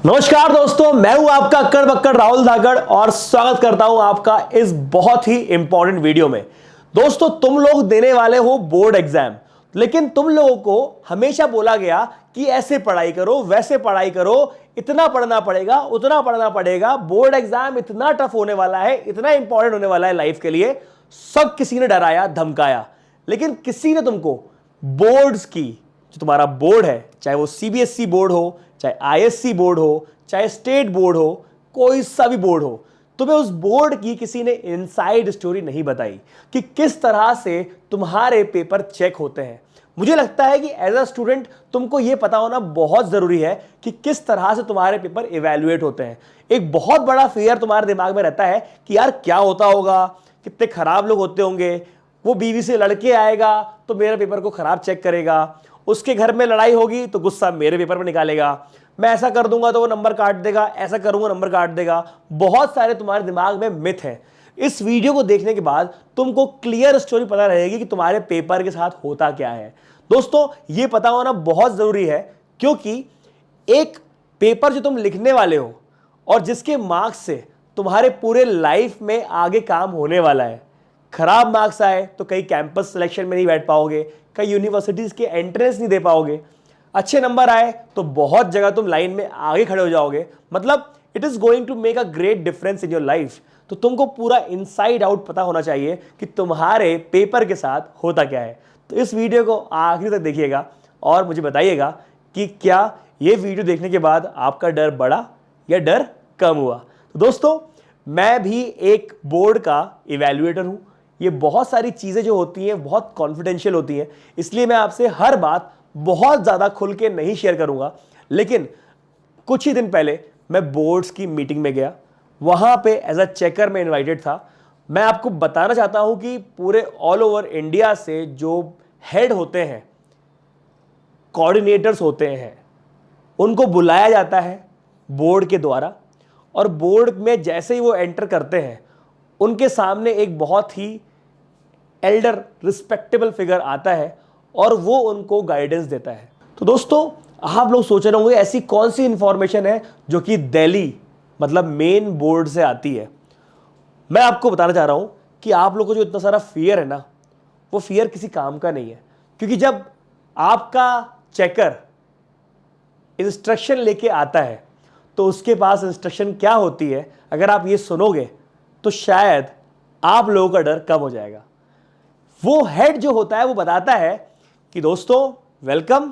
नमस्कार दोस्तों, मैं हूं आपका अक्कड़ बक्कड़ राहुल धाकड़ और स्वागत करता हूं आपका इस बहुत ही इंपॉर्टेंट वीडियो में। दोस्तों, तुम लोग देने वाले हो बोर्ड एग्जाम, लेकिन तुम लोगों को हमेशा बोला गया कि ऐसे पढ़ाई करो, वैसे पढ़ाई करो, इतना पढ़ना पड़ेगा, उतना पढ़ना पड़ेगा, बोर्ड एग्जाम इतना टफ होने वाला है, इतना इंपॉर्टेंट होने वाला है लाइफ के लिए। सब किसी ने डराया, धमकाया, लेकिन किसी ने तुमको बोर्ड्स की, जो तुम्हारा बोर्ड है, चाहे वो सीबीएसई बोर्ड हो, चाहे आईएससी बोर्ड हो, चाहे स्टेट बोर्ड हो, कोई सा भी बोर्ड हो, तुम्हें उस बोर्ड की किसी ने इनसाइड स्टोरी नहीं बताई कि किस तरह से तुम्हारे पेपर चेक होते हैं। मुझे लगता है कि एज अ स्टूडेंट तुमको यह पता होना बहुत जरूरी है कि किस तरह से तुम्हारे पेपर इवैल्यूएट होते हैं। एक बहुत बड़ा फियर तुम्हारे दिमाग में रहता है कि यार क्या होता होगा, कितने खराब लोग होते होंगे, वो बीवी से लड़के आएगा तो मेरे पेपर को खराब चेक करेगा, उसके घर में लड़ाई होगी तो गुस्सा मेरे पेपर में निकालेगा, मैं ऐसा कर दूंगा तो वो नंबर काट देगा, ऐसा करूंगा नंबर काट देगा। बहुत सारे तुम्हारे दिमाग में मिथ है। इस वीडियो को देखने के बाद तुमको क्लियर स्टोरी पता रहेगी कि तुम्हारे पेपर के साथ होता क्या है। दोस्तों, ये पता होना बहुत जरूरी है, क्योंकि एक पेपर जो तुम लिखने वाले हो और जिसके मार्क्स से तुम्हारे पूरे लाइफ में आगे काम होने वाला है। खराब मार्क्स आए तो कहीं कैंपस सिलेक्शन में नहीं बैठ पाओगे, कई यूनिवर्सिटीज के एंट्रेंस नहीं दे पाओगे। अच्छे नंबर आए तो बहुत जगह तुम लाइन में आगे खड़े हो जाओगे। मतलब it is going to make a great difference in your life. तो तुमको पूरा इनसाइड आउट पता होना चाहिए कि तुम्हारे पेपर के साथ होता क्या है। तो इस वीडियो को आखिर तक देखिएगा और मुझे बताइएगा कि क्या ये वीडियो देखने के बाद आपका डर बढ़ा या डर कम हुआ। तो दोस्तों, मैं भी एक बोर्ड का इवैल्यूएटर हूं। ये बहुत सारी चीजें जो होती हैं बहुत कॉन्फिडेंशियल होती हैं, इसलिए मैं आपसे हर बात बहुत ज्यादा खुल के नहीं शेयर करूंगा। लेकिन कुछ ही दिन पहले मैं बोर्ड्स की मीटिंग में गया, वहां पे एज अ चेकर में इनवाइटेड था। मैं आपको बताना चाहता हूं कि पूरे ऑल ओवर इंडिया से जो हेड होते हैं, कोऑर्डिनेटर्स होते हैं, उनको बुलाया जाता है बोर्ड के द्वारा। और बोर्ड में जैसे ही वो एंटर करते हैं, उनके सामने एक बहुत ही एल्डर रिस्पेक्टेबल फिगर आता है और वो उनको गाइडेंस देता है। तो दोस्तों, आप लोग सोच रहे होंगे ऐसी कौन सी इंफॉर्मेशन है जो कि दिल्ली मतलब मेन बोर्ड से आती है। मैं आपको बताना चाह रहा हूं कि आप लोगों को जो इतना सारा फियर है ना, वो फियर किसी काम का नहीं है। क्योंकि जब आपका चेकर इंस्ट्रक्शन लेके आता है तो उसके पास इंस्ट्रक्शन क्या होती है, अगर आप ये सुनोगे तो शायद आप लोगों का डर कम हो जाएगा। वो हेड जो होता है वो बताता है कि दोस्तों वेलकम,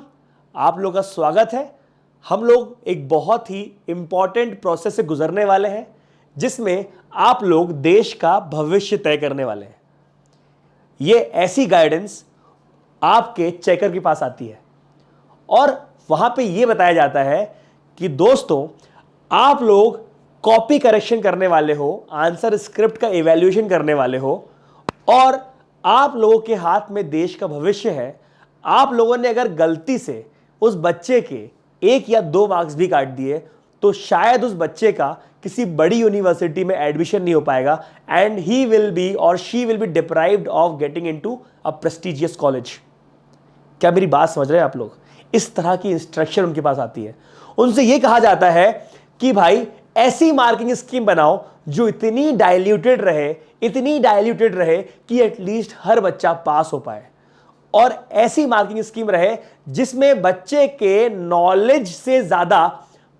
आप लोगों का स्वागत है। हम लोग एक बहुत ही इंपॉर्टेंट प्रोसेस से गुजरने वाले हैं, जिसमें आप लोग देश का भविष्य तय करने वाले हैं। ये ऐसी गाइडेंस आपके चेकर के पास आती है और वहां पे ये बताया जाता है कि दोस्तों, आप लोग कॉपी करेक्शन करने वाले हो, आंसर स्क्रिप्ट का इवैल्यूएशन करने वाले हो और आप लोगों के हाथ में देश का भविष्य है। आप लोगों ने अगर गलती से उस बच्चे के 1 या 2 मार्क्स भी काट दिए तो शायद उस बच्चे का किसी बड़ी यूनिवर्सिटी में एडमिशन नहीं हो पाएगा एंड ही विल बी और she will be deprived of getting into a prestigious college. क्या मेरी बात समझ रहे हैं आप लोग? इस तरह की इंस्ट्रक्शन उनके पास आती है। उनसे यह कहा जाता है कि भाई ऐसी मार्किंग स्कीम बनाओ जो इतनी डाइल्यूटेड रहे कि एटलीस्ट हर बच्चा पास हो पाए, और ऐसी मार्किंग स्कीम रहे जिसमें बच्चे के नॉलेज से ज्यादा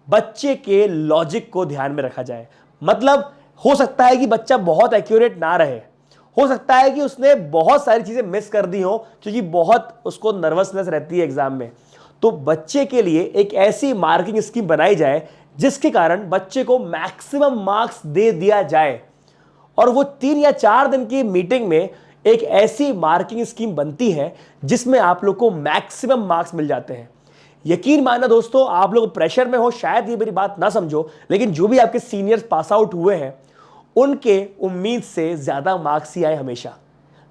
बच्चे के लॉजिक को ध्यान में रखा जाए। मतलब हो सकता है कि बच्चा बहुत एक्यूरेट ना रहे, हो सकता है कि उसने बहुत सारी चीजें मिस कर दी हो क्योंकि बहुत उसको नर्वसनेस रहती है एग्जाम में। तो बच्चे के लिए एक ऐसी मार्किंग स्कीम बनाई जाए जिसके कारण बच्चे को मैक्सिमम मार्क्स दे दिया जाए, और वो 3 या 4 दिन की मीटिंग में एक ऐसी मार्किंग स्कीम बनती है जिसमें आप लोग को मैक्सिमम मार्क्स मिल जाते हैं। यकीन मानना दोस्तों, आप लोग प्रेशर में हो, शायद ये मेरी बात ना समझो, लेकिन जो भी आपके सीनियर्स पास आउट हुए हैं उनके उम्मीद से ज्यादा मार्क्स ही आए हमेशा।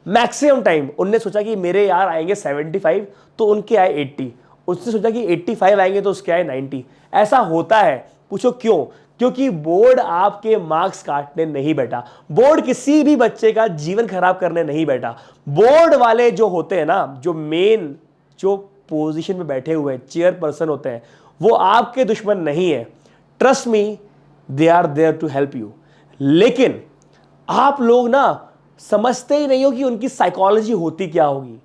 मैक्सिमम टाइम उनने सोचा कि मेरे यार आएंगे 75 तो उनके आए 80, उसने सोचा कि 85 आएंगे तो उसके आए 90। ऐसा होता है। पूछो क्यों? क्योंकि बोर्ड आपके मार्क्स काटने नहीं बैठा, बोर्ड किसी भी बच्चे का जीवन खराब करने नहीं बैठा। बोर्ड वाले जो होते हैं ना, जो मेन जो पोजीशन में बैठे हुए चेयर पर्सन होते हैं, वो आपके दुश्मन नहीं है। Trust me, they are there to help you. लेकिन आप लोग ना समझते ही नहीं हो कि उनकी साइकोलॉजी होती क्या होगी।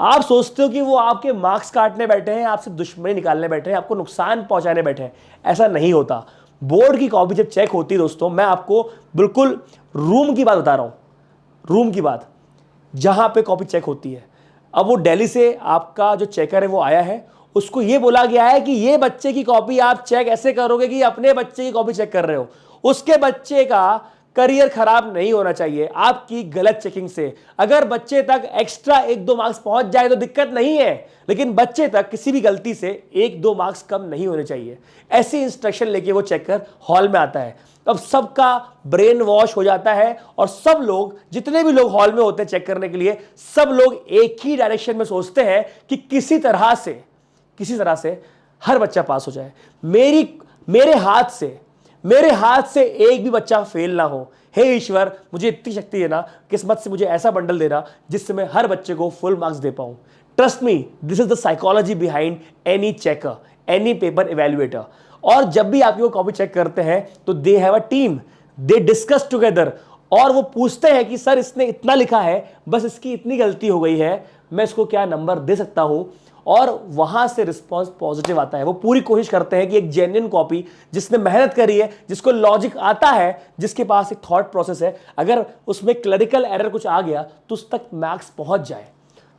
आप सोचते हो कि वो आपके मार्क्स काटने बैठे हैं, आपसे दुश्मनी निकालने बैठे हैं, आपको नुकसान पहुंचाने बैठे हैं। ऐसा नहीं होता। बोर्ड की कॉपी जब चेक होती है दोस्तों, मैं आपको बिल्कुल रूम की बात बता रहा हूं, रूम की बात, जहां पे कॉपी चेक होती है। अब वो दिल्ली से आपका जो चेकर है वो आया है, उसको ये बोला गया है कि ये बच्चे की कॉपी आप चेक ऐसे करोगे कि अपने बच्चे की कॉपी चेक कर रहे हो। उसके बच्चे का करियर खराब नहीं होना चाहिए आपकी गलत चेकिंग से। अगर बच्चे तक एक्स्ट्रा 1-2 मार्क्स पहुंच जाए तो दिक्कत नहीं है, लेकिन बच्चे तक किसी भी गलती से 1-2 मार्क्स कम नहीं होने चाहिए। ऐसी इंस्ट्रक्शन लेके वो चेकर हॉल में आता है। अब सबका ब्रेन वॉश हो जाता है और सब लोग, जितने भी लोग हॉल में होते हैं चेक करने के लिए, सब लोग एक ही डायरेक्शन में सोचते हैं कि किसी तरह से हर बच्चा पास हो जाए। मेरे हाथ से एक भी बच्चा फेल ना हो। हे ईश्वर, मुझे इतनी शक्ति देना, किस्मत से मुझे ऐसा बंडल देना जिससे मैं हर बच्चे को फुल मार्क्स दे पाऊं। Trust me, this is the psychology behind any checker, any paper evaluator. और जब भी आप वो कॉपी चेक करते हैं तो they have a team, they discuss together, और वो पूछते हैं कि सर इसने इतना लिखा है, बस इसकी इतनी गलती हो गई है, मैं इसको क्या नंबर दे सकता हूं। और वहां से रिस्पांस पॉजिटिव आता है। वो पूरी कोशिश करते हैं कि एक जेन्युइन कॉपी, जिसने मेहनत करी है, जिसको लॉजिक आता है, जिसके पास एक थॉट प्रोसेस है, अगर उसमें क्लरिकल एरर कुछ आ गया तो उस तक मार्क्स पहुंच जाए,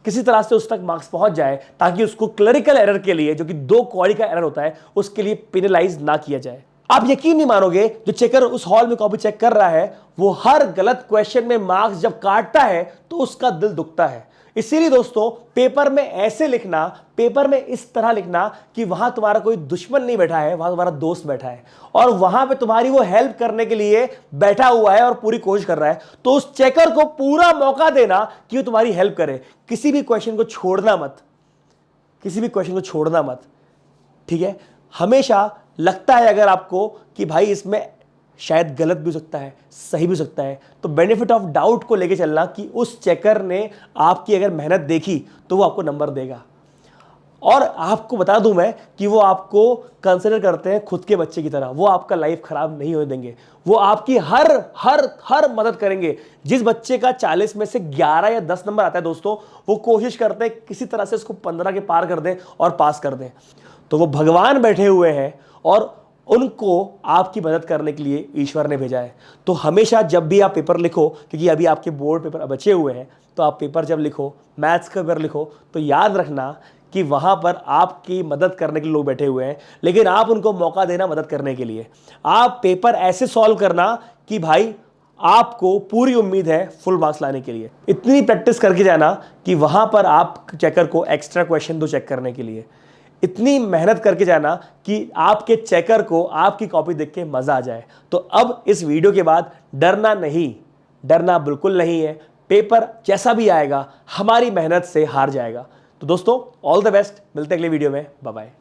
किसी तरह से उस तक मार्क्स पहुंच जाए, ताकि उसको क्लरिकल एरर के लिए, जो कि 2 कौड़ी का एरर होता है, उसके लिए पेनलाइज ना किया जाए। आप यकीन नहीं मानोगे, जो चेकर उस हॉल में कॉपी चेक कर रहा है, वो हर गलत क्वेश्चन में मार्क्स जब काटता है तो उसका दिल दुखता है। इसीलिए दोस्तों, पेपर में ऐसे लिखना, पेपर में इस तरह लिखना कि वहां तुम्हारा कोई दुश्मन नहीं बैठा है, वहां तुम्हारा दोस्त बैठा है और वहां पे तुम्हारी वो हेल्प करने के लिए बैठा हुआ है और पूरी कोशिश कर रहा है। तो उस चेकर को पूरा मौका देना कि वो तुम्हारी हेल्प करे। किसी भी क्वेश्चन को छोड़ना मत, ठीक है। हमेशा लगता है अगर आपको कि भाई इसमें शायद गलत भी हो सकता है, सही भी हो सकता है, तो बेनिफिट ऑफ डाउट को लेके चलना कि उस चेकर ने आपकी अगर मेहनत देखी तो वो आपको नंबर देगा। और आपको बता दूं मैं कि वो आपको कंसिडर करते हैं खुद के बच्चे की तरह। वो आपका लाइफ खराब नहीं होने देंगे, वो आपकी हर मदद करेंगे। जिस बच्चे का 40 में से 11 या 10 नंबर आता है दोस्तों, वो कोशिश करते हैं किसी तरह से उसको 15 के पार कर दें और पास कर दें। तो वो भगवान बैठे हुए हैं और उनको आपकी मदद करने के लिए ईश्वर ने भेजा है। तो हमेशा जब भी आप पेपर लिखो, क्योंकि अभी आपके बोर्ड पेपर बचे हुए हैं, तो आप पेपर जब लिखो, मैथ्स का पेपर लिखो, तो याद रखना कि वहाँ पर आपकी मदद करने के लिए लोग बैठे हुए हैं, लेकिन आप उनको मौका देना मदद करने के लिए। आप पेपर ऐसे सॉल्व करना कि भाई आपको पूरी उम्मीद है फुल मार्क्स लाने के लिए। इतनी प्रैक्टिस करके जाना कि वहाँ पर आप चेकर को एक्स्ट्रा क्वेश्चन दो चेक करने के लिए। इतनी मेहनत करके जाना कि आपके चेकर को आपकी कॉपी देख के मजा आ जाए। तो अब इस वीडियो के बाद डरना बिल्कुल नहीं है। पेपर जैसा भी आएगा हमारी मेहनत से हार जाएगा। तो दोस्तों, ऑल द बेस्ट, मिलते हैं अगले वीडियो में। Bye bye.